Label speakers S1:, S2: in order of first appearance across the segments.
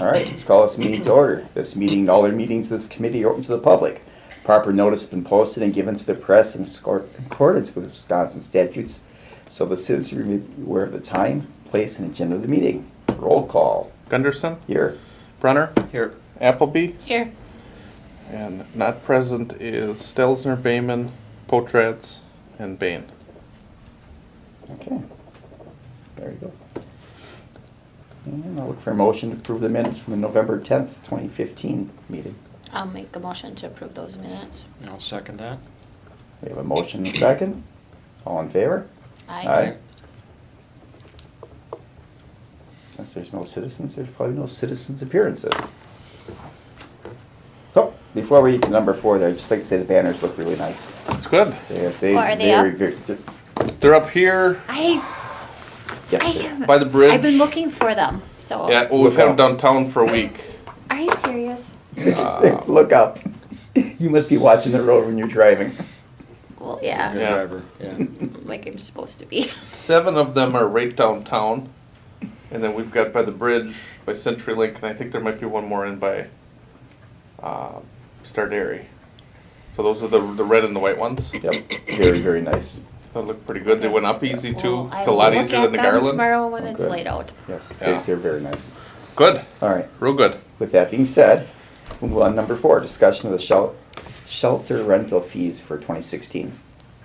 S1: All right, let's call this meeting to order. This meeting and all other meetings of this committee are open to the public. Proper notice has been posted and given to the press in accordance with Wisconsin statutes, so the citizens will be aware of the time, place, and agenda of the meeting. Roll call.
S2: Gunderson?
S1: Here.
S2: Brunner?
S3: Here.
S2: Appleby?
S4: Here.
S2: And not present is Stelzner, Bayman, Potratz, and Bain.
S1: Okay. There you go. And I'll look for a motion to approve the minutes from the November 10th, 2015 meeting.
S4: I'll make a motion to approve those minutes.
S3: I'll second that.
S1: We have a motion and a second. All in favor?
S4: Aye.
S1: Since there's no citizens, there's probably no citizens appearances. So, before we get to number 4 there, I'd just like to say the banners look really nice.
S2: That's good.
S1: They,
S4: Well, are they up?
S2: They're up here
S1: Yes, they-
S2: by the bridge.
S4: I've been looking for them, so.
S2: Yeah, well, we've had them downtown for a week.
S4: Are you serious?
S1: look up. You must be watching the road when you're driving.
S4: Well, yeah,
S3: Good
S2: Yeah.
S3: driver. Yeah.
S4: like I'm supposed to be.
S2: 7 of them are right downtown. And then we've got by the bridge, by CenturyLink, and I think there might be one more in by Stardairy. So those are the red and the white ones.
S1: Yep, very, very nice.
S2: They look pretty good. They went up easy too.
S4: Well,
S2: It's a lot
S4: I will
S2: easier
S4: look
S2: than the
S4: at them
S2: garland.
S4: tomorrow when
S1: Oh,
S4: it's
S1: good.
S4: laid out.
S1: Yes,
S2: Yeah.
S1: they're very nice.
S2: Good.
S1: All right,
S2: Real good.
S1: with that being said, we'll move on to number 4, discussion of the shelter rental fees for 2016.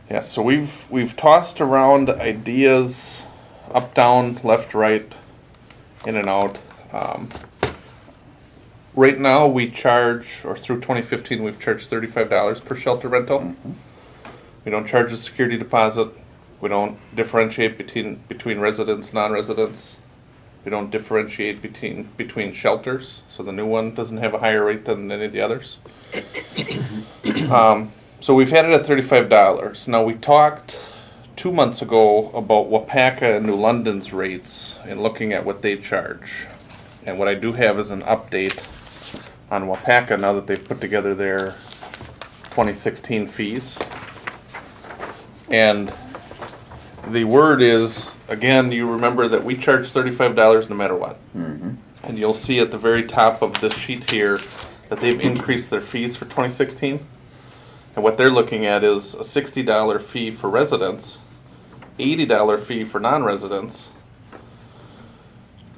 S2: Yeah, so we've tossed around ideas up, down, left, right, in and out. Right now, we charge, or through 2015, we've charged $35 per shelter rental. We don't charge a security deposit. We don't differentiate between residents, non-residents. We don't differentiate between shelters, so the new one doesn't have a higher rate than any of the others. So we've had it at $35. Now, we talked 2 months ago about Weyauwega and New London's rates and looking at what they charge. And what I do have is an update on Weyauwega now that they've put together their 2016 fees. And the word is, again, you remember that we charge $35 no matter what. And you'll see at the very top of this sheet here that they've increased their fees for 2016. And what they're looking at is a $60 fee for residents, $80 fee for non-residents,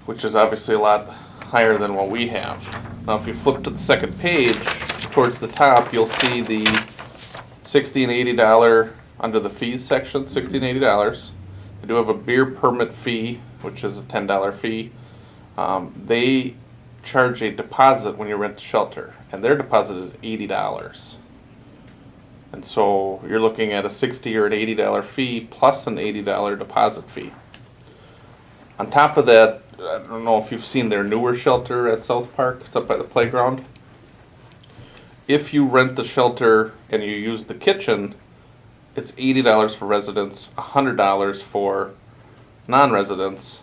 S2: which is obviously a lot higher than what we have. Now, if you flip to the second page, towards the top, you'll see the $60 and $80 under the fees section, $60 and $80. They do have a beer permit fee, which is a $10 fee. They charge a deposit when you rent the shelter, and their deposit is $80. And so you're looking at a $60 or an $80 fee plus an $80 deposit fee. On top of that, I don't know if you've seen their newer shelter at South Park. It's up by the playground. If you rent the shelter and you use the kitchen, it's $80 for residents, $100 for non-residents,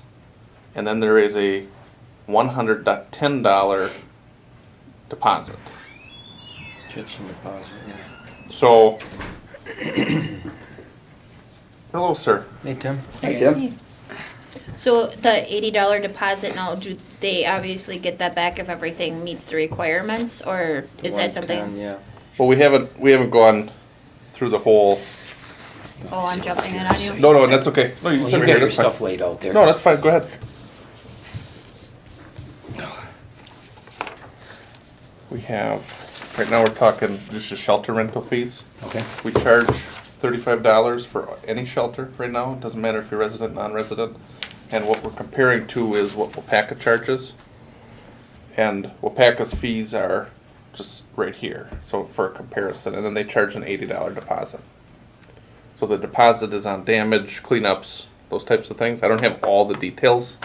S2: and then there is a $110 deposit.
S3: Kitchen deposit. Yeah.
S2: So, hello, sir.
S3: Hey, Tim.
S1: Hey, Tim.
S4: So the $80 deposit now, do they obviously get that back if everything meets the requirements, or is that
S3: 110,
S4: something?
S3: Yeah.
S2: Well, we haven't gone through the whole.
S4: Oh, I'm jumping in on you.
S2: No, that's okay. No, you
S3: Well,
S2: can
S3: you
S2: sit
S3: got
S2: here.
S3: your
S2: That's fine.
S3: stuff laid out there.
S2: No, that's fine. Go ahead. We have, right now we're talking just the shelter rental fees.
S3: Okay.
S2: We charge $35 for any shelter right now. It doesn't matter if you're resident, non-resident. And what we're comparing to is what Weyauwega charges. And Weyauwega's fees are just right here, so for a comparison. And then they charge an $80 deposit. So the deposit is on damage, cleanups, those types of things. I don't have all the details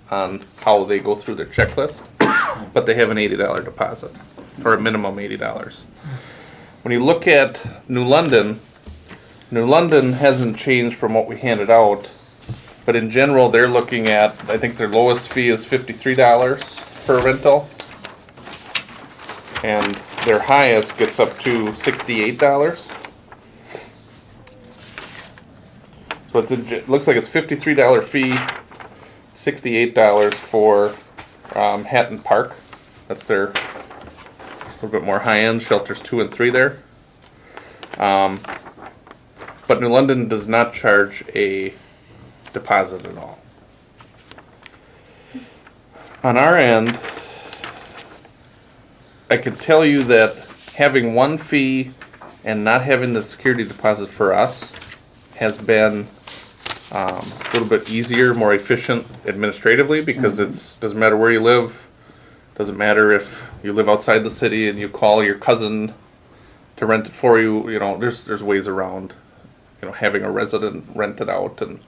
S2: on how they go through their checklist, but they have an $80 deposit, or a minimum $80. When you look at New London hasn't changed from what we handed out, but in general, they're looking at, I think their lowest fee is $53 per rental, and their highest gets up to $68. So it looks like it's $53 fee, $68 for Hatton Park. That's their little bit more high-end shelters 2 and 3 there. But New London does not charge a deposit at all. On our end, I can tell you that having one fee and not having the security deposit for us has been a little bit easier, more efficient administratively, because it's doesn't matter where you live, doesn't matter if you live outside the city and you call your cousin to rent it for you. You know, there's ways around, you know, having a resident rent it out, and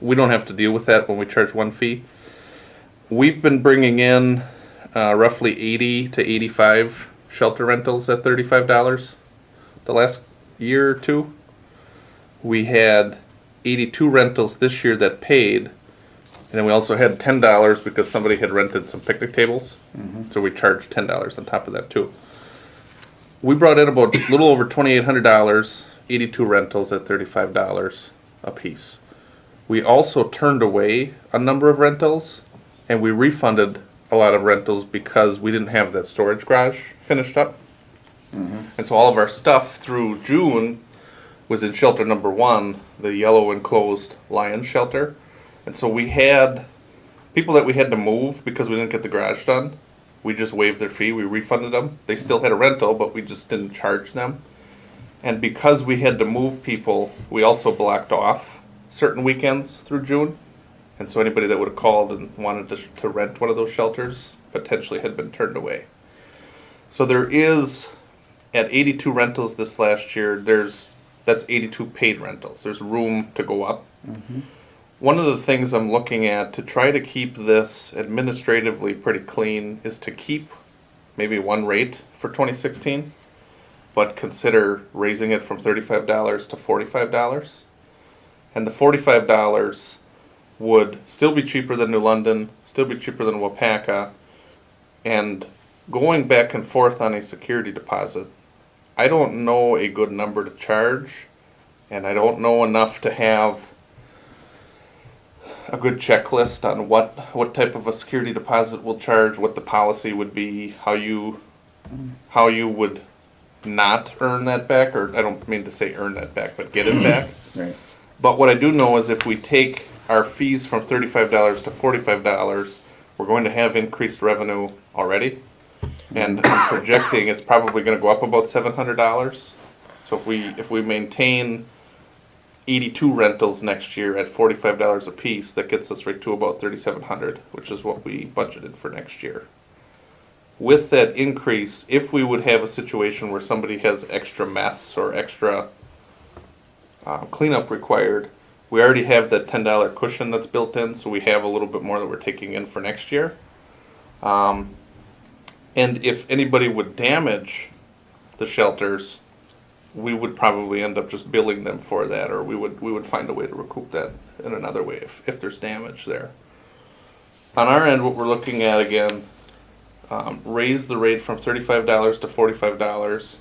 S2: we don't have to deal with that when we charge one fee. We've been bringing in roughly 80 to 85 shelter rentals at $35 the last year or two. We had 82 rentals this year that paid, and then we also had $10 because somebody had rented some picnic tables, so we charged $10 on top of that too. We brought in about a little over $2,800, 82 rentals at $35 a piece. We also turned away a number of rentals, and we refunded a lot of rentals because we didn't have that storage garage finished up. And so all of our stuff through June was in shelter number 1, the yellow enclosed lion shelter. And so we had people that we had to move because we didn't get the garage done. We just waived their fee, we refunded them. They still had a rental, but we just didn't charge them. And because we had to move people, we also blocked off certain weekends through June. And so anybody that would have called and wanted to rent one of those shelters potentially had been turned away. So there is, at 82 rentals this last year, that's 82 paid rentals. There's room to go up. One of the things I'm looking at to try to keep this administratively pretty clean is to keep maybe one rate for 2016, but consider raising it from $35 to $45. And the $45 would still be cheaper than New London, still be cheaper than Weyauwega, and going back and forth on a security deposit, I don't know a good number to charge, and I don't know enough to have a good checklist on what type of a security deposit we'll charge, what the policy would be, how you would not earn that back, or I don't mean to say earn that back, but get it back.
S1: Right.
S2: But what I do know is if we take our fees from $35 to $45, we're going to have increased revenue already. And I'm projecting it's probably going to go up about $700. So if we maintain 82 rentals next year at $45 a piece, that gets us right to about $3,700, which is what we budgeted for next year. With that increase, if we would have a situation where somebody has extra mess or extra cleanup required, we already have that $10 cushion that's built in, so we have a little bit more that we're taking in for next year. And if anybody would damage the shelters, we would probably end up just billing them for that, or we would find a way to recoup that in another way if there's damage there. On our end, what we're looking at again, raise the rate from $35 to $45.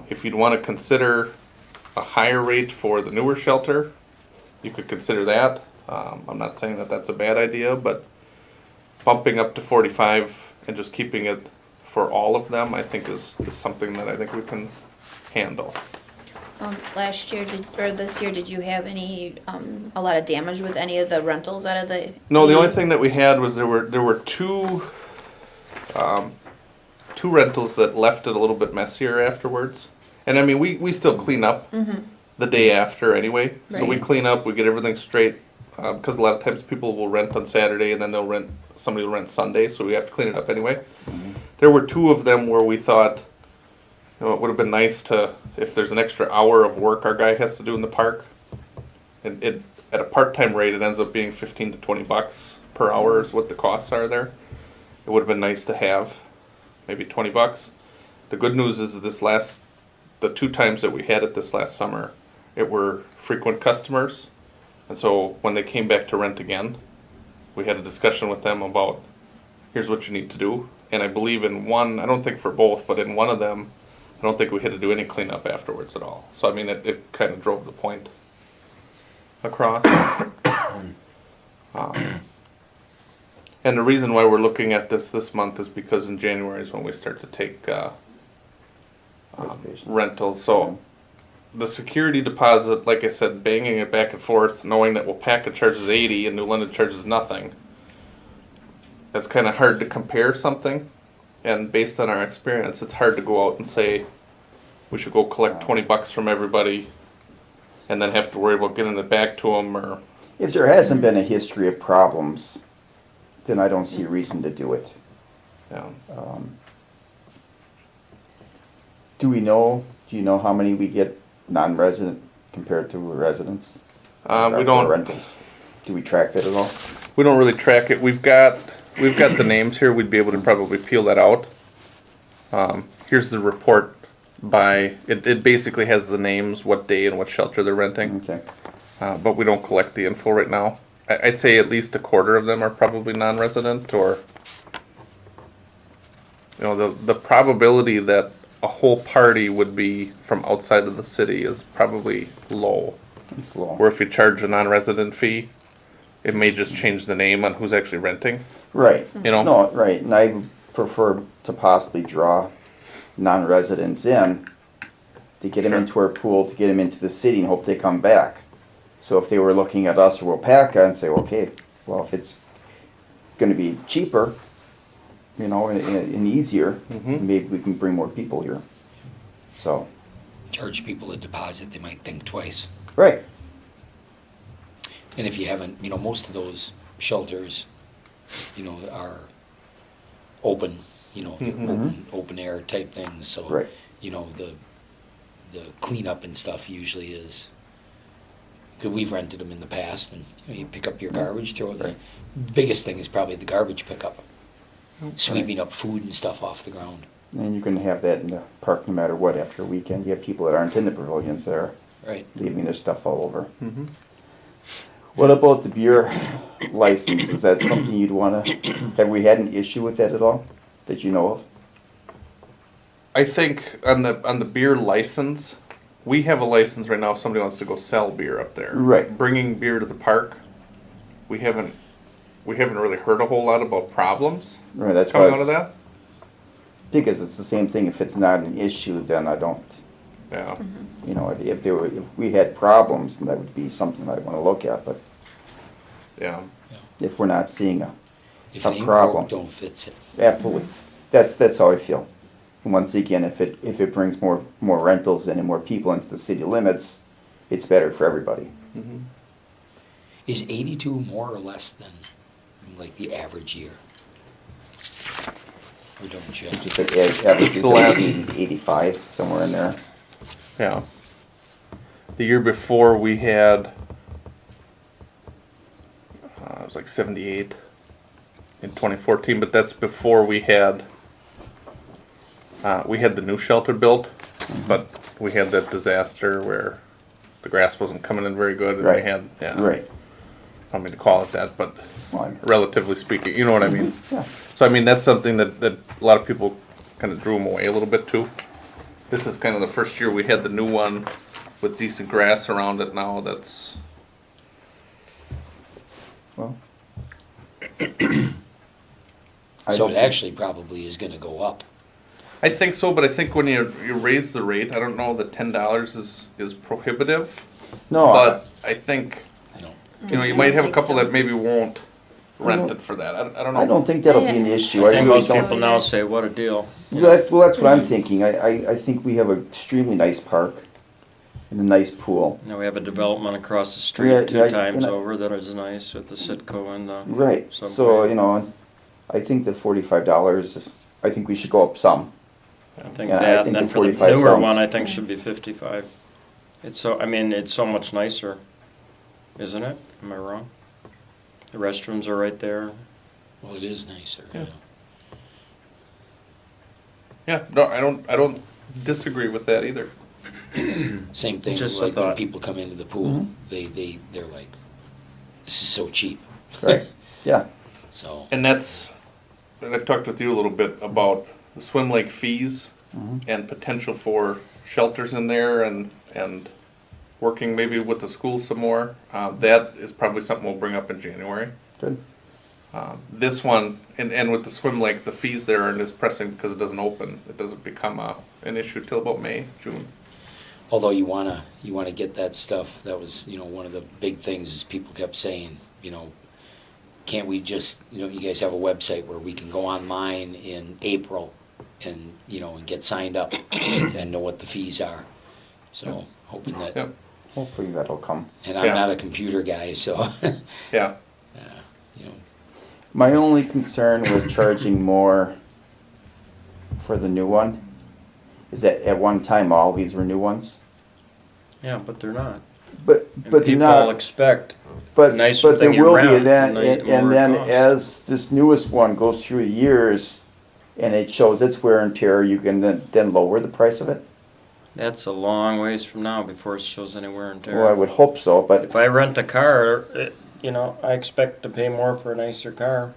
S2: If you'd want to consider a higher rate for the newer shelter, you could consider that. I'm not saying that that's a bad idea, but bumping up to 45 and just keeping it for all of them, I think is something that I think we can handle.
S4: Last year or this year, did you have any a lot of damage with any of the rentals out of the?
S2: No, the only thing that we had was there were two rentals that left it a little bit messier afterwards. And I mean, we still clean up the day after anyway. So we
S4: Right.
S2: clean up, we get everything straight, because a lot of times people will rent on Saturday and then somebody will rent Sunday, so we have to clean it up anyway. There were two of them where we thought, you know, it would have been nice to, if there's an extra hour of work our guy has to do in the park, and at a part-time rate, it ends up being $15 to $20 per hour is what the costs are there. It would have been nice to have maybe $20. The good news is the 2 times that we had it this last summer, it were frequent customers. And so when they came back to rent again, we had a discussion with them about, here's what you need to do. And I believe in one, I don't think for both, but in one of them, I don't think we had to do any cleanup afterwards at all. So I mean, it kind of drove the point across. And the reason why we're looking at this month is because in January is when we start to take
S1: Reservations.
S2: rentals. So the security deposit, like I said, banging it back and forth, knowing that Weyauwega charges 80 and New London charges nothing. That's kind of hard to compare something. And based on our experience, it's hard to go out and say we should go collect $20 from everybody and then have to worry about getting it back to them. Or
S1: If there hasn't been a history of problems, then I don't see a reason to do it.
S2: yeah.
S1: Do you know how many we get non-resident compared to residents?
S2: We
S1: For
S2: don't
S1: rentals? Do we track that at all?
S2: we don't really track it. We've got the names here. We'd be able to probably peel that out. Here's the report by it basically has the names, what day and what shelter they're renting.
S1: Okay.
S2: But we don't collect the info right now. I'd say at least a quarter of them are probably non-resident, or the probability that a whole party would be from outside of the city is probably low.
S1: It's low.
S2: Or if you charge a non-resident fee, it may just change the name on who's actually renting.
S1: Right.
S2: You know?
S1: No, right, and I would prefer to possibly draw non-residents in to get them
S2: Sure.
S1: into our pool, to get them into the city and hope they come back. So if they were looking at us or Weyauwega and say, okay, well, if it's gonna be cheaper, and easier, maybe we can bring more people here. So,
S5: Charge people a deposit, they might think twice.
S1: right,
S5: And if you haven't, most of those shelters, are open, open air type things, so.
S1: Right.
S5: The cleanup and stuff usually is, cause we've rented them in the past, and you pick up your garbage, throw it in. Biggest thing is probably the garbage pickup. Sweeping up food and stuff off the ground.
S1: and you can have that in the park no matter what after a weekend. You have people that aren't in the pavilions that are
S5: Right.
S1: leaving their stuff all over. What about the beer license? Is that something you'd wanna, have we had an issue with that at all, that you know of?
S2: I think on the beer license, we have a license right now if somebody wants to go sell beer up there.
S1: Right.
S2: Bringing beer to the park, we haven't really heard a whole lot about problems
S1: Right, that's why,
S2: coming out of that.
S1: because it's the same thing, if it's not an issue, then I don't,
S2: Yeah.
S1: if we had problems, then that would be something I'd wanna look at, but
S2: Yeah.
S1: if we're not seeing
S5: If
S1: A
S5: it ain't
S1: problem.
S5: broke, don't fix it.
S1: absolutely, that's how I feel. And once again, if it brings more rentals in and more people into the city limits, it's better for everybody.
S5: Is 82 more or less than, like, the average year? Or don't you?
S1: Just like average is
S2: the last-
S1: 80 to 85, somewhere in there.
S2: Yeah. The year before we had, it was like 78 in 2014, but that's before we had the new shelter built, but we had that disaster where the grass wasn't coming in very good, and
S1: Right.
S2: we had, yeah,
S1: Right.
S2: I don't mean to call it that, but
S1: Well,
S2: relatively speaking, you know what I mean?
S1: yeah.
S2: So I mean, that's something that a lot of people kind of drew them away a little bit too. This is kind of the first year we had the new one with decent grass around it now. That's,
S1: Well.
S5: So it actually probably is gonna go up.
S2: I think so, but I think when you raise the rate, I don't know that $10 is prohibitive.
S1: No,
S2: But I think,
S5: You know,
S2: you might have a
S4: think
S2: couple
S4: so.
S2: that maybe won't rent it for that. I don't know.
S1: I don't think that'll be an issue.
S3: I
S1: I
S3: think
S1: really
S3: most
S1: don't.
S3: people now say, what a deal.
S1: Well, that's what I'm thinking. I think we have an extremely nice park and a nice pool.
S3: Now we have a development across the
S1: Yeah,
S3: street two
S1: yeah,
S3: times
S1: and I-
S3: over that is nice with the Sitco and the.
S1: Right,
S3: Subway.
S1: so, I think the $45 is, I think we should go up some.
S3: I think
S1: Yeah, I
S3: that,
S1: think
S3: and then
S1: the
S3: for the
S1: 45
S3: newer
S1: sounds-
S3: one, I think should be 55. It's so much nicer, isn't it? Am I wrong? The restrooms are right there.
S5: Well, it is nicer.
S2: Yeah. Yeah, no, I don't disagree with that either.
S5: Same thing,
S3: Just a
S5: like when
S3: thought.
S5: people come into the pool, they're like, this is so cheap.
S1: Right, yeah,
S5: So,
S2: And I talked with you a little bit about the swim lake fees and potential for shelters in there and working maybe with the school some more. That is probably something we'll bring up in January.
S1: good.
S2: This one, and with the swim lake, the fees there aren't as pressing because it doesn't open. It doesn't become an issue till about May, June.
S5: Although you wanna get that stuff, that was, one of the big things is people kept saying, can't we just, you guys have a website where we can go online in April and, and get signed up and know what the fees are. So hoping that,
S2: Yep.
S1: Hopefully that'll come.
S5: and I'm
S2: Yeah.
S5: not a computer guy, so,
S2: Yeah.
S1: My only concern with charging more for the new one is that at one time all these were new ones.
S3: Yeah, but they're not.
S1: But
S3: And
S1: they're
S3: people
S1: not.
S3: But
S1: But
S3: nicer
S1: but there
S3: thing you
S1: will be
S3: rent,
S1: then,
S3: the
S1: and
S3: more it
S1: then
S3: costs.
S1: as this newest one goes through the years, and it shows its wear and tear, you can then lower the price of it.
S3: That's a long ways from now before it shows any wear and tear.
S1: Well, I would hope so, but
S3: If I rent a car, I expect to pay more for a nicer car.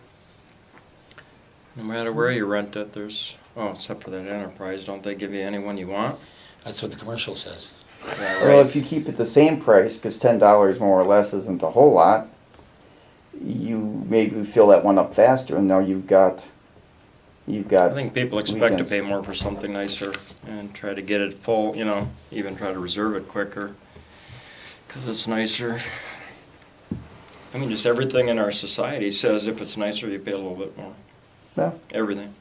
S3: No matter where you rent it, except for that Enterprise, don't they give you any one you want?
S5: that's what the commercial says.
S3: Yeah,
S1: well,
S3: right.
S1: if you keep it the same price, because $10 more or less isn't a whole lot, you maybe fill that one up faster, and now you've got.
S3: I think people expect
S1: weekends.
S3: to pay more for something nicer and try to get it full, even try to reserve it quicker because it's nicer. I mean, just everything in our society says if it's nicer, you pay a little bit more.
S1: Yeah.
S3: Everything.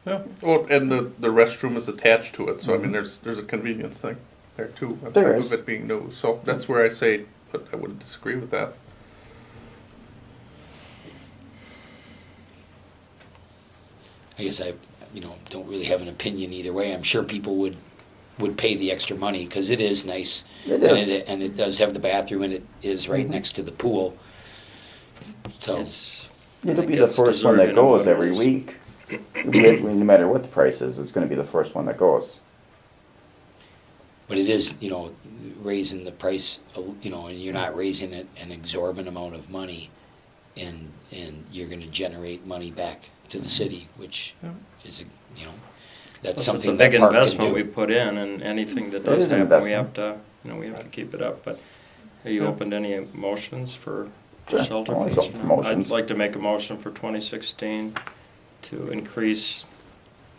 S2: Yeah. Well, and the restroom is attached to it, so I mean, there's a convenience thing there too. On
S1: There
S2: top
S1: is.
S2: of it being new, so that's where I say, but I wouldn't disagree with that.
S5: I guess I, don't really have an opinion either way. I'm sure people would pay the extra money because it is nice.
S1: It
S5: And
S1: is.
S5: and it does have the bathroom and it is right
S1: Mhm.
S5: next to the pool. So,
S3: It's,
S1: It'll
S3: I
S1: be
S3: think
S1: the
S3: it's
S1: first one that
S3: deserving of
S1: goes
S3: what it
S1: every
S3: is.
S1: week. No matter what the price is, it's going to be the first one that goes.
S5: but it is, raising the price, and you're not raising it an exorbitant amount of money and you're gonna generate money back to the city, which
S2: Yeah.
S5: is, that's
S3: plus it's
S5: something
S3: a
S5: that
S3: big
S5: park can
S3: investment we
S5: do.
S3: put in, and anything that
S1: It
S3: does
S1: is an
S3: happen, we
S1: investment.
S3: have to, we have to keep it up. But are you
S2: Yeah.
S3: open to any motions for
S1: Sure,
S3: shelter
S1: always
S3: fees?
S1: open for motions.
S3: I'd like to make a motion for 2016 to increase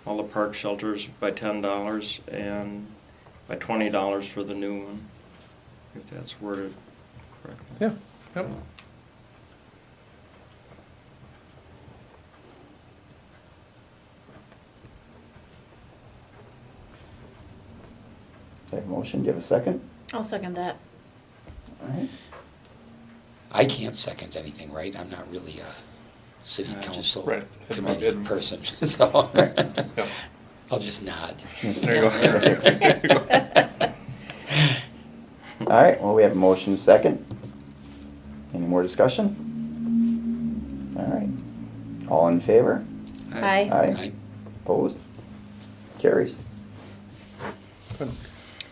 S3: all the park shelters by $10 and by $20 for the new one, if that's worded correctly.
S2: Yeah. Yep.
S1: Do I have a motion? Do you have a second?
S4: I'll second that.
S1: All right.
S5: I can't second anything, right? I'm not really a city
S3: Just-
S5: council
S2: Right.
S5: committee
S2: It-
S5: person, so
S2: Yep.
S5: I'll just nod.
S2: There you go. There you go.
S1: All right, well, we have a motion and a second. Any more discussion? All right. All in favor?
S4: Aye.
S5: I-
S1: Opposed? Carries.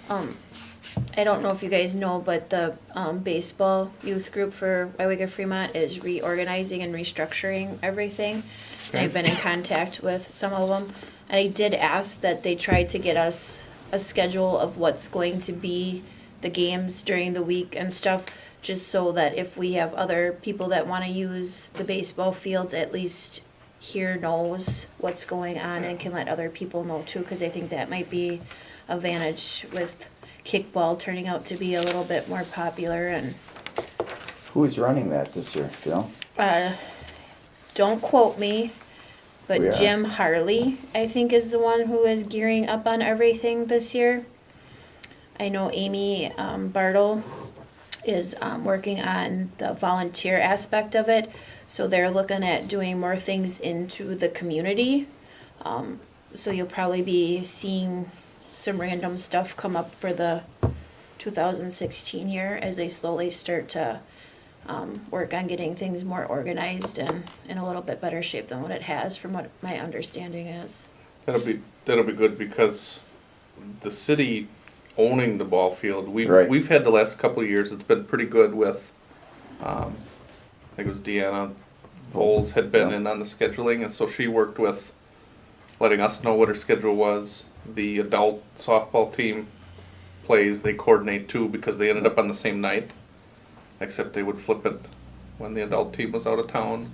S4: I don't know if you guys know, but the baseball youth group for Weyauwega Fremont is reorganizing and restructuring everything. And I've been in contact with some of them, and I did ask that they try to get us a schedule of what's going to be the games during the week and stuff, just so that if we have other people that want to use the baseball fields, at least here knows what's going on and can let other people know too, because I think that might be advantage with kickball turning out to be a little bit more popular. And
S1: Who is running that this year, do you know?
S4: don't quote me, but
S1: We are.
S4: Jim Harley, I think, is the one who is gearing up on everything this year. I know Amy Bartle is working on the volunteer aspect of it, so they're looking at doing more things into the community. So you'll probably be seeing some random stuff come up for the 2016 year as they slowly start to work on getting things more organized and in a little bit better shape than what it has, from what my understanding is.
S2: That'll be good because the city owning the ball field,
S1: Right.
S2: we've had the last couple of years, it's been pretty good with, I think it was Deanna Voles had been
S1: Yeah.
S2: in on the scheduling, and so she worked with letting us know what her schedule was. The adult softball team plays, they coordinate too, because they ended up on the same night, except they would flip it when the adult team was out of town,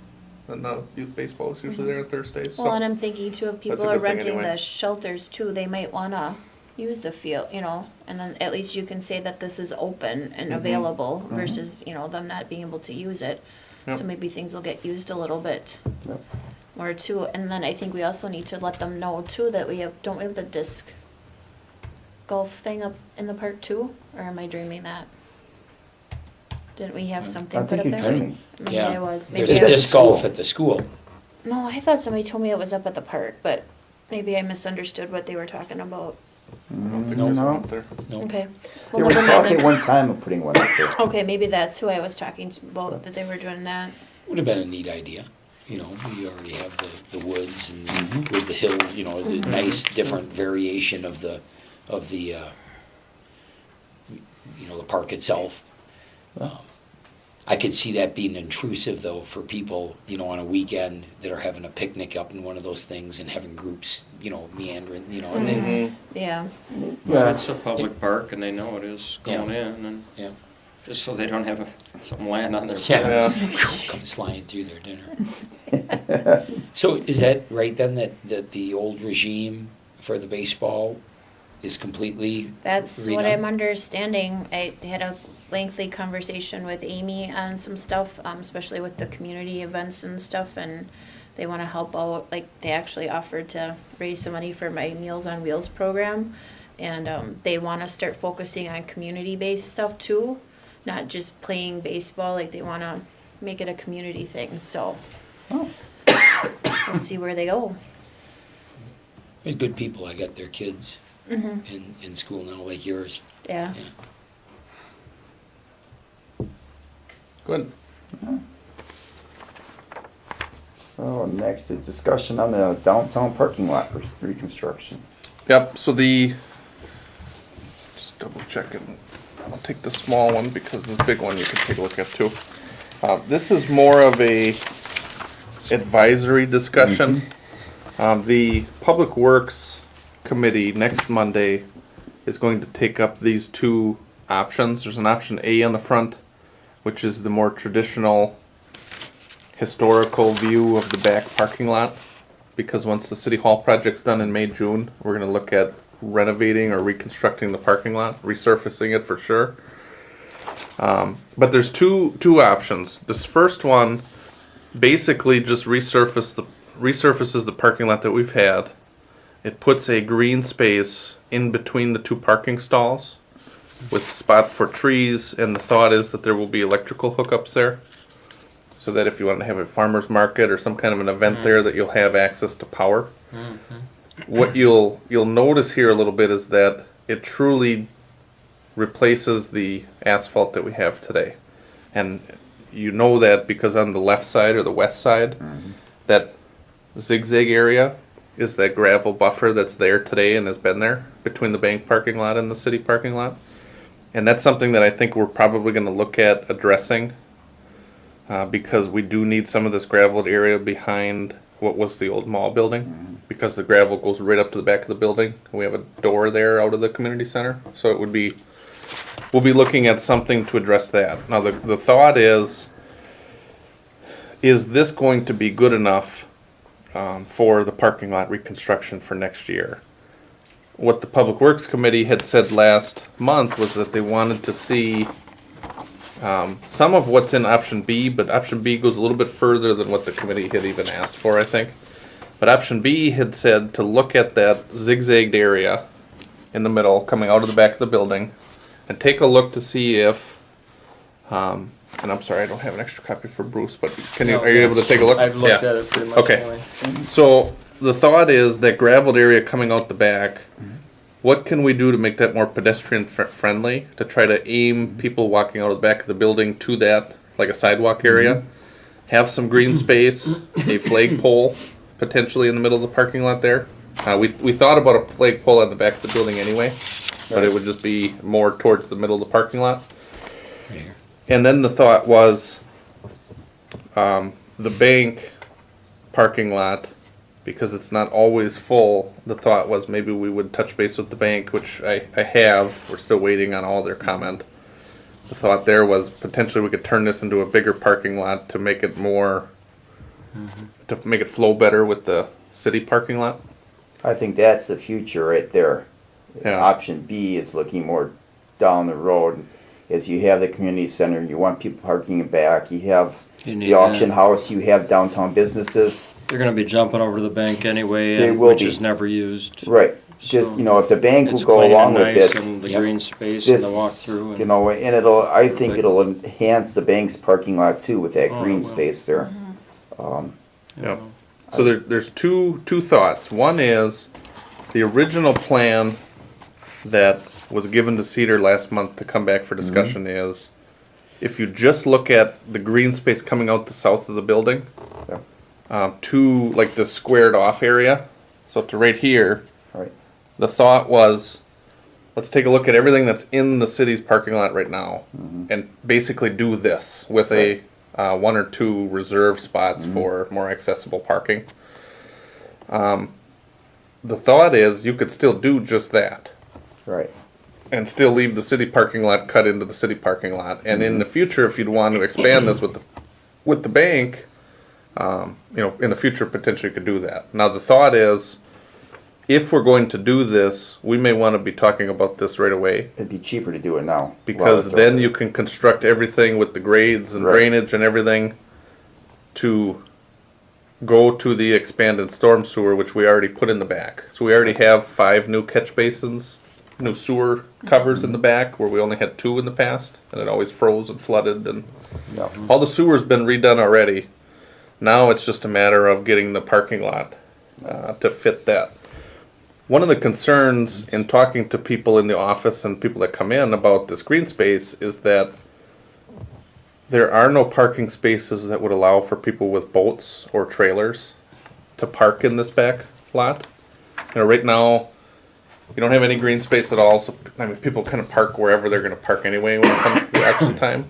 S2: and youth baseball is usually there on Thursdays. So.
S4: Well, and I'm thinking too, if
S2: That's
S4: people
S2: a
S4: are
S2: good thing
S4: renting
S2: anyway.
S4: the shelters too, they might wanna use the field, you know, and then at least you can say that this is open and available versus, you know, them not being able to use it.
S2: Yep.
S4: So maybe things will get used a little bit
S1: Yep.
S4: more too. And then I think we also need to let them know too that don't we have the disc golf thing up in the park too? Or am I dreaming that? Didn't we have something
S1: I
S4: put
S1: think
S4: up
S1: you're
S4: there?
S1: dreaming.
S4: Maybe
S5: Yeah.
S4: I was.
S5: There's
S4: Maybe
S5: a
S4: I was.
S5: disc golf at the school.
S4: No, I thought somebody told me it was up at the park, but maybe I misunderstood what they were talking about.
S2: I don't think
S1: No,
S2: there's
S1: no.
S2: one up there.
S5: No.
S4: Okay.
S1: They
S4: Well,
S1: were
S4: never mind
S1: talking
S4: then.
S1: one time of putting one up there.
S4: Okay, maybe that's who I was talking about, that they were doing that.
S5: Would have been a neat idea. You know, we already have the woods and with the hills, you know, the nice different variation of the, you know, the park itself. I could see that being intrusive though for people, you know, on a weekend that are having a picnic up in one of those things and having groups, you know, meandering, you know, and they,
S4: Yeah.
S3: Well,
S1: Yeah.
S3: it's a public park and they know it is going in, and
S5: yeah.
S3: just so they don't have some land on their.
S5: Yeah.
S2: Yeah.
S5: Comes flying through their dinner. So is that right then that the old regime for the baseball is completely
S4: That's what
S5: redone?
S4: I'm understanding. I had a lengthy conversation with Amy on some stuff, especially with the community events and stuff, and they want to help out. Like, they actually offered to raise some money for my Meals on Wheels program, and they want to start focusing on community-based stuff too, not just playing baseball. Like, they want to make it a community thing, so we'll see where they go.
S5: There's good people. I got their kids in school now, like yours.
S4: Yeah.
S5: Yeah.
S2: Good.
S1: So next is discussion on the downtown parking lot reconstruction.
S2: Yep, so just double checking. I'll take the small one because this big one you can take a look at too. This is more of a advisory discussion. The Public Works Committee next Monday is going to take up these two options. There's an option A on the front, which is the more traditional historical view of the back parking lot. Because once the City Hall project's done in May, June, we're gonna look at renovating or reconstructing the parking lot, resurfacing it for sure. But there's two options. This first one basically just resurfaces the parking lot that we've had. It puts a green space in between the two parking stalls with a spot for trees, and the thought is that there will be electrical hookups there. So that if you want to have a farmer's market or some kind of an event there, that you'll have access to power. What you'll notice here a little bit is that it truly replaces the asphalt that we have today. And you know that because on the left side or the west side, that zigzag area is that gravel buffer that's there today and has been there between the bank parking lot and the city parking lot. And that's something that I think we're probably going to look at addressing because we do need some of this graveled area behind what was the old mall building, because the gravel goes right up to the back of the building. We have a door there out of the community center, so we'll be looking at something to address that. Now the thought is this going to be good enough for the parking lot reconstruction for next year? What the Public Works Committee had said last month was that they wanted to see some of what's in option B, but option B goes a little bit further than what the committee had even asked for, I think. But option B had said to look at that zigzagged area in the middle, coming out of the back of the building, and take a look to see if, and I'm sorry, I don't have an extra copy for Bruce, but are you able to take a look?
S6: I've looked
S2: Yeah.
S6: at it pretty much
S2: Okay.
S6: anyway.
S2: So the thought is that graveled area coming out the back, what can we do to make that more pedestrian friendly, to try to aim people walking out of the back of the building to that, like a sidewalk area? Have some green space, a flagpole potentially in the middle of the parking lot there. We thought about a flagpole at the back of the building anyway, but it would just be more towards the middle of the parking lot.
S5: Here.
S2: And then the thought was the bank parking lot, because it's not always full, the thought was maybe we would touch base with the bank, which I have. We're still waiting on all their comment. The thought there was potentially we could turn this into a bigger parking lot to make it more to make it flow better with the city parking lot.
S1: I think that's the future right there.
S2: Yeah.
S1: Option B is looking more down the road. As you have the community center, you want people parking in back. You have
S3: You need
S1: the auction
S3: that.
S1: house. You have downtown businesses.
S3: They're gonna be jumping over the bank anyway,
S1: They
S3: and,
S1: will
S3: which
S1: be.
S3: is never used.
S1: Right. Just,
S3: So
S1: you know, if the bank will
S3: It's
S1: go
S3: clean
S1: along
S3: and
S1: with
S3: nice
S1: it,
S3: and the
S5: Yep.
S3: green space and
S1: this,
S3: the walk-through.
S1: you know, and it'll, I think it'll enhance the bank's parking lot too with that
S3: Oh, it
S1: green
S3: will.
S1: space there.
S2: Yeah. So there's two thoughts. One is the original plan that was given to Cedar last month to come back for discussion is if you just look at the green space coming out the south of the building,
S1: Yeah.
S2: to like the squared off area, so to right here,
S1: Right.
S2: the thought was let's take a look at everything that's in the city's parking lot right now and basically do this with a one or two reserve spots for more accessible parking. The thought is you could still do just that
S1: Right.
S2: and still leave the city parking lot cut into the city parking lot. And in the future, if you'd want to expand this with the bank, in the future potentially could do that. Now the thought is, if we're going to do this, we may want to be talking about this right away
S1: It'd be cheaper to do it now.
S2: because
S1: while it's
S2: then
S1: over.
S2: you can construct everything with the grades and
S1: Right.
S2: drainage and everything to go to the expanded storm sewer, which we already put in the back. So we already have 5 new catch basins, new sewer covers in the back where we only had 2 in the past, and it always froze and flooded, and
S1: Yeah.
S2: all the sewer's been redone already. Now it's just a matter of getting the parking lot to fit that. One of the concerns in talking to people in the office and people that come in about this green space is that there are no parking spaces that would allow for people with boats or trailers to park in this back lot. Right now, you don't have any green space at all, so I mean, people kind of park wherever they're going to park anyway when it comes to the auction time.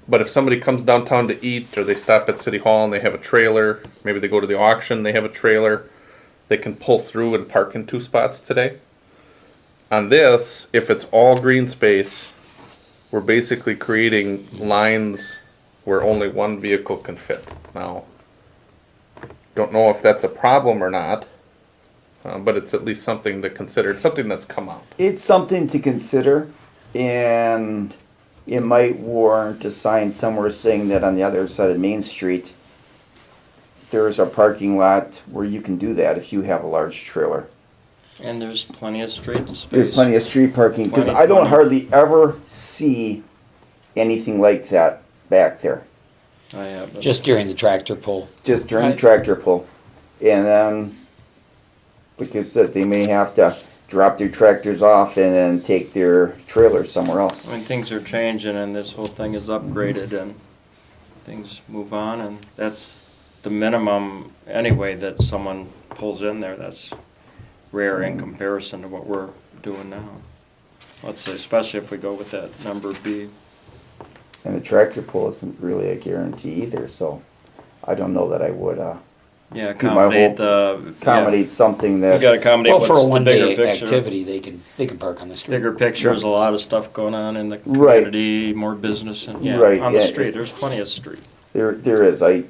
S2: But if somebody comes downtown to eat, or they stop at City Hall and they have a trailer, maybe they go to the auction, they have a trailer, they can pull through and park in 2 spots today. On this, if it's all green space, we're basically creating lines where only one vehicle can fit. Now, don't know if that's a problem or not, but it's at least something to consider. It's something that's come up.
S1: It's something to consider, and it might warrant a sign somewhere saying that on the other side of Main Street, there's a parking lot where you can do that if you have a large trailer.
S3: And there's plenty of street space.
S1: There's plenty of street parking, because
S3: Plenty,
S1: I don't
S3: plenty.
S1: hardly ever see anything like that back there,
S3: I have.
S5: Just during the tractor pull.
S1: just during the
S5: Right.
S1: tractor pull. And then, like I said, they may have to drop their tractors off and then take their trailers somewhere else.
S3: I mean, things are changing and this whole thing is upgraded and things move on, and that's the minimum anyway that someone pulls in there. That's rare in comparison to what we're doing now. Let's say, especially if we go with that number B.
S1: And the tractor pull isn't really a guarantee either, so I don't know that I would
S3: Yeah,
S1: Keep my
S3: accommodate
S1: hope-
S3: the.
S1: accommodate something
S3: Yeah. You gotta
S1: that,
S3: accommodate
S5: Well,
S3: what's
S5: for a
S3: the
S5: one-day
S3: bigger picture.
S5: activity, they can park on the street.
S3: Bigger picture, there's a lot of stuff going on in the
S1: Right.
S3: community, more business, and, yeah,
S1: Right,
S3: on the
S1: yeah.
S3: street, there's plenty of street.
S1: there is, I,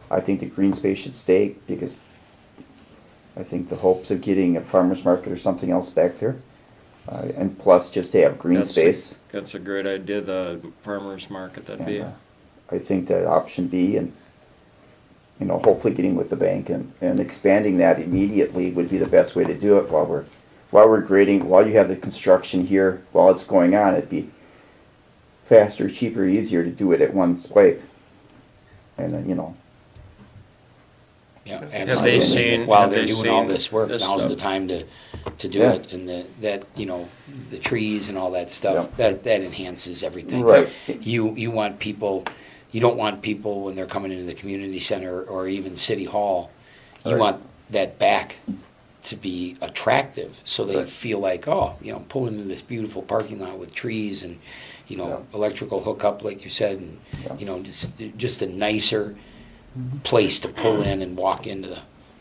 S1: I think the green space should stay, because I think the hopes of getting a farmer's market or something else back there, and plus just to have green
S3: That's-
S1: space.
S3: That's a great idea, the farmer's market, that'd be.
S1: And, I think that option B, and, hopefully getting with the bank and expanding that immediately would be the best way to do it while we're grading, while you have the construction here, while it's going on, it'd be faster, cheaper, easier to do it at one swipe. And then,
S5: Yeah,
S3: Have
S5: and
S3: they
S5: so
S3: seen-
S5: while
S3: have
S5: they're
S3: they
S5: doing all
S3: seen
S5: this work,
S3: this
S5: now's
S3: stuff?
S5: the time to do
S1: Yeah.
S5: it, and the trees and all that stuff, that enhances everything.
S1: Right.
S5: You want people, you don't want people when they're coming into the community center or even City Hall, you
S1: Right.
S5: want that back to be attractive, so they
S1: Right.
S5: feel like, pull into this beautiful parking lot with trees and,
S1: Yeah.
S5: electrical hookup, like you said, and,
S1: Yeah.
S5: just a nicer place to pull in and walk into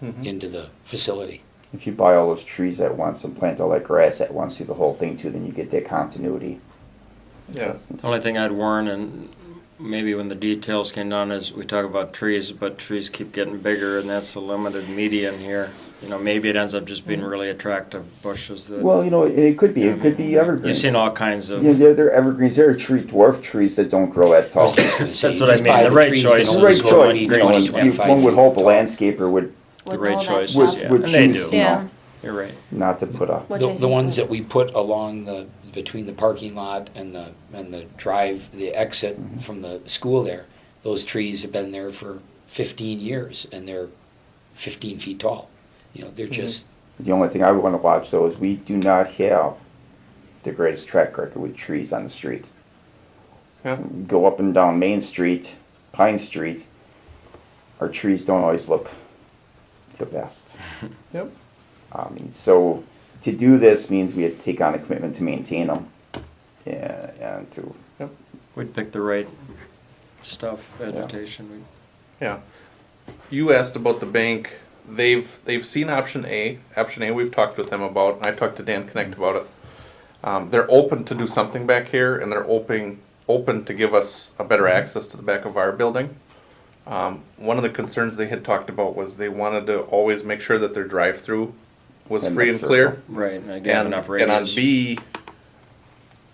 S5: the facility.
S1: if you buy all those trees at once and plant all that grass at once through the whole thing too, then you get that continuity.
S2: Yeah.
S3: The only thing I'd warn and maybe when the details came down, is we talk about trees, but trees keep getting bigger, and that's the limited median here. You know, maybe it ends up just being really attractive bushes that.
S1: Well, it could be evergreens.
S3: You've seen all kinds of.
S1: Yeah, they're evergreens. There are dwarf trees that don't grow that
S5: I
S1: tall.
S5: was just gonna say,
S3: That's
S5: you
S3: what I
S5: just
S3: mean,
S5: buy
S3: the
S5: the
S3: right
S5: trees
S3: choice.
S5: and
S1: The right
S5: only grow
S1: choice.
S5: 20, 25
S1: One would
S5: feet
S1: hope a
S5: tall.
S1: landscaper would
S3: The
S4: Would
S3: right
S4: know that
S3: choice,
S4: stuff.
S3: yeah.
S1: would
S3: And they
S1: choose,
S3: do.
S4: Yeah.
S3: You're right.
S1: not to put a.
S4: Which I
S5: The
S4: think
S5: ones
S4: was-
S5: that we put along between the parking lot and the drive, the exit from the school there, those trees have been there for 15 years and they're 15 feet tall. You know, they're just,
S1: The only thing I would want to watch though is we do not have the greatest track record with trees on the street.
S2: Yeah.
S1: Go up and down Main Street, Pine Street, our trees don't always look the best.
S2: Yep.
S1: So to do this means we have to take on a commitment to maintain them and to,
S3: We'd pick the right stuff, vegetation.
S2: Yeah. You asked about the bank. They've seen option A. Option A we've talked with them about, and I talked to Dan Connect about it. They're open to do something back here, and they're open to give us a better access to the back of our building. One of the concerns they had talked about was they wanted to always make sure that their drive-through was
S1: And
S2: free
S1: that's
S2: and clear.
S3: Right, and again, enough
S2: And on
S3: radius.
S2: B,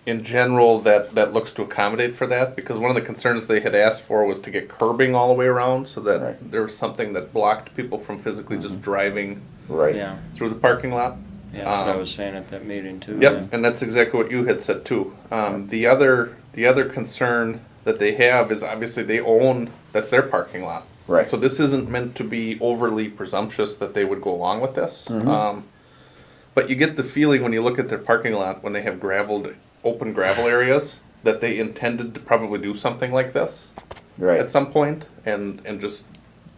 S2: in general, that looks to accommodate for that, because one of the concerns they had asked for was to get curbing all the way around, so that
S1: Right.
S2: there was something that blocked people from physically just driving
S1: right.
S3: Yeah,
S2: through the parking lot.
S3: yeah, that's what I
S2: Um,
S3: was saying at that meeting too.
S2: Yep, and that's exactly what you had said too. The other concern that they have is obviously they own, that's their parking lot.
S1: Right.
S2: So this isn't meant to be overly presumptuous that they would go along with this. But you get the feeling when you look at their parking lot, when they have open gravel areas, that they intended to probably do something like this
S1: Right.
S2: at some point, and just,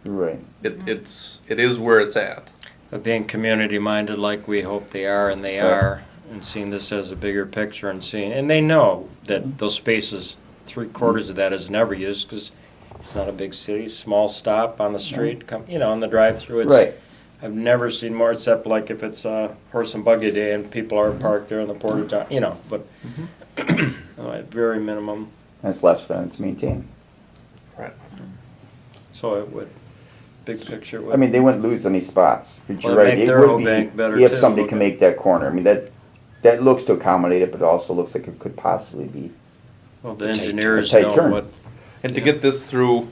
S1: Right.
S2: it is where it's at.
S3: But being community-minded like we hope they are, and they
S1: Right.
S3: are, and seeing this as a bigger picture and they know that those spaces, 3/4 of that is never used, because it's not a big city, small stop on the street, on the drive-through, it's.
S1: Right.
S3: I've never seen more, except like if it's a horse and buggy day and people are parked there in the porta john, but at very minimum,
S1: And it's less fun to maintain.
S2: Right.
S3: so it would, big picture it would.
S1: I mean, they wouldn't lose any spots. But
S3: Well,
S1: you're right.
S3: make
S1: It
S3: their whole
S1: would
S3: bank
S1: be
S3: better
S1: if
S3: too,
S1: somebody
S3: look
S1: can
S3: at-
S1: make that corner. I mean, that looks to accommodate it, but it also looks like it could possibly be.
S3: Well, the
S5: A tight-
S3: engineers
S1: a tight
S3: know
S1: turn.
S3: what,
S2: And to get this through,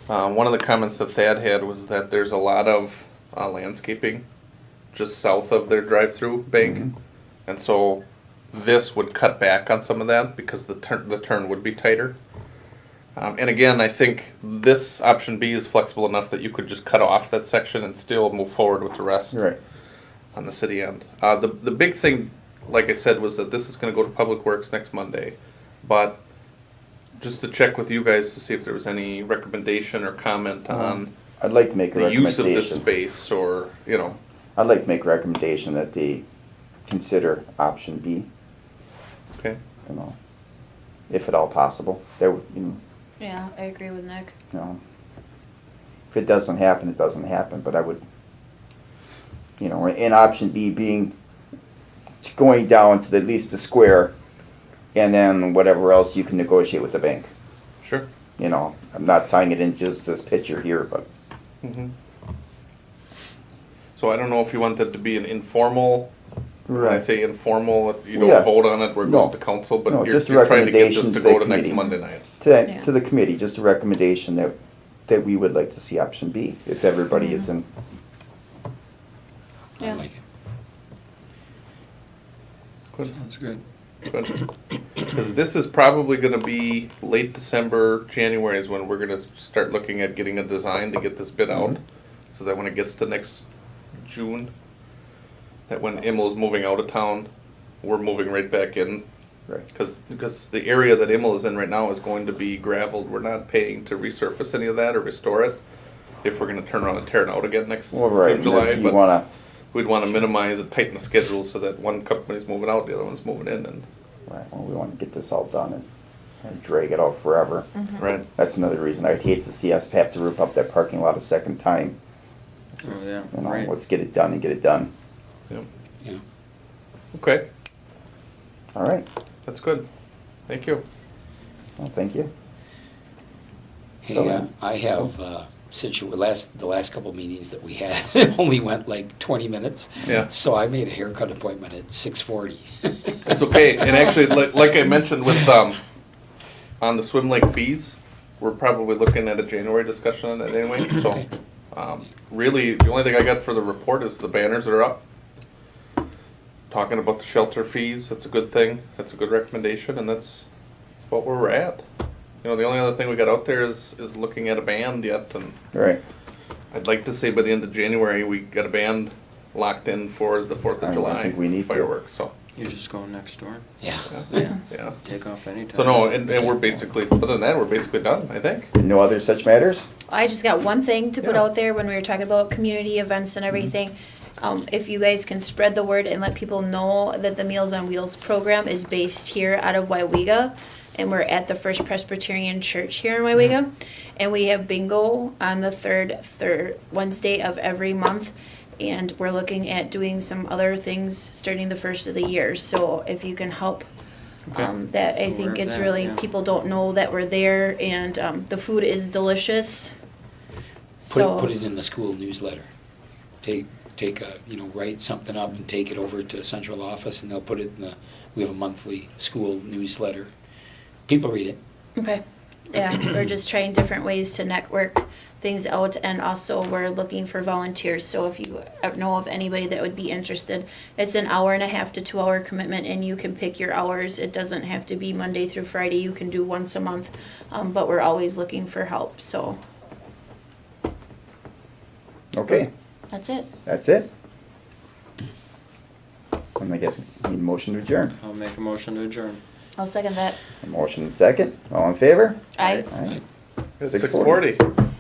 S2: one of the comments that Thad had was that there's a lot of landscaping just south of their drive-through bank, and so this would cut back on some of that because the turn would be tighter. And again, I think this option B is flexible enough that you could just cut off that section and still move forward with the rest
S1: Right.
S2: on the city end. The big thing, like I said, was that this is going to go to Public Works next Monday, but just to check with you guys to see if there was any recommendation or comment on
S1: I'd like to make a
S2: the use of
S1: recommendation.
S2: this space, or
S1: I'd like to make a recommendation that they consider option B.
S2: okay.
S1: If at all possible. There,
S4: Yeah, I agree with Nick.
S1: if it doesn't happen, it doesn't happen. But I would, in option B being going down to at least the square, and then whatever else you can negotiate with the bank.
S2: Sure.
S1: I'm not tying it in just this picture here, but
S2: So I don't know if you want that to be an informal. When I
S1: Right.
S2: say informal, you don't
S1: Yeah.
S2: vote on it where it
S1: No.
S2: goes to council, but
S1: No,
S2: you're
S1: just a
S2: trying to get this
S1: recommendation
S2: to
S1: to the
S2: go to next
S1: committee.
S2: Monday night.
S4: Yeah.
S1: to the committee, just a recommendation that we would like to see option B if everybody is in.
S5: I
S4: Yeah.
S5: like it.
S2: Good.
S3: sounds good.
S2: Because this is probably going to be late December, January is when we're going to start looking at getting a design to get this bid out, so that when it gets to next June, that when Immel's moving out of town, we're moving right back in.
S1: Right.
S2: Because the area that Immel is in right now is going to be gravelled. We're not paying to resurface any of that or restore it. If we're going to turn around and tear it out again next
S1: Well, right.
S2: July,
S1: If you
S2: but
S1: wanna,
S2: we'd want to minimize and tighten the schedule so that one company's moving out, the other one's moving in, and
S1: we want to get this all done and drag it out forever.
S2: right.
S1: That's another reason I'd hate to see us have to rip up that parking lot a second time.
S3: Oh, yeah, right.
S1: Let's get it done and get it done.
S2: Yep.
S5: Yeah.
S2: Okay,
S1: All right.
S2: that's good. Thank you.
S1: Well, thank you.
S5: Hey, I have, the last couple meetings that we had, it only went like 20 minutes.
S2: Yeah.
S5: So I made a haircut appointment at 6:40.
S2: It's okay, and actually, like I mentioned with, on the swim lake fees, we're probably looking at a January discussion on that anyway, so. Really, the only thing I got for the report is the banners that are up. Talking about the shelter fees, that's a good thing, that's a good recommendation, and that's what we're at. You know, the only other thing we got out there is looking at a band yet, and
S1: Right.
S2: I'd like to say by the end of January, we got a band locked in for the 4th of
S1: I
S2: July
S1: think we need to.
S2: fireworks, so,
S3: You're just going next door,
S5: Yeah.
S4: Yeah.
S2: yeah.
S3: take off anytime.
S2: So no, and we're basically, other than that, we're basically done, I think.
S1: No other such matters?
S4: I just got one thing to put
S2: Yeah.
S4: out there when we were talking about community events and everything. If you guys can spread the word and let people know that the Meals on Wheels program is based here out of Weyauwega, and we're at the First Presbyterian Church here in Weyauwega, and we have bingo on the third Wednesday of every month, and we're looking at doing some other things starting the first of the year. So if you can help,
S3: Okay.
S4: that I
S3: Aware
S4: think
S3: of
S4: it's
S3: that,
S4: really,
S3: yeah.
S4: people don't know that we're there, and the food is delicious. So
S5: Put it in the school newsletter. Take write something up and take it over to central office, and they'll put it in we have a monthly school newsletter. People read it.
S4: Okay, yeah, we're just trying different ways to network things out, and also we're looking for volunteers, so if you know of anybody that would be interested, it's an 1.5 to 2 hour commitment, and you can pick your hours. It doesn't have to be Monday through Friday, you can do once a month, but we're always looking for help, so
S1: Okay,
S4: that's it.
S1: that's it. And I guess we need a motion to adjourn.
S3: I'll make a motion to adjourn.
S4: I'll second that.
S1: A motion and second. All in favor?
S4: Aye.
S1: Aye.
S2: It's
S1: 6:40.
S2: 6:40.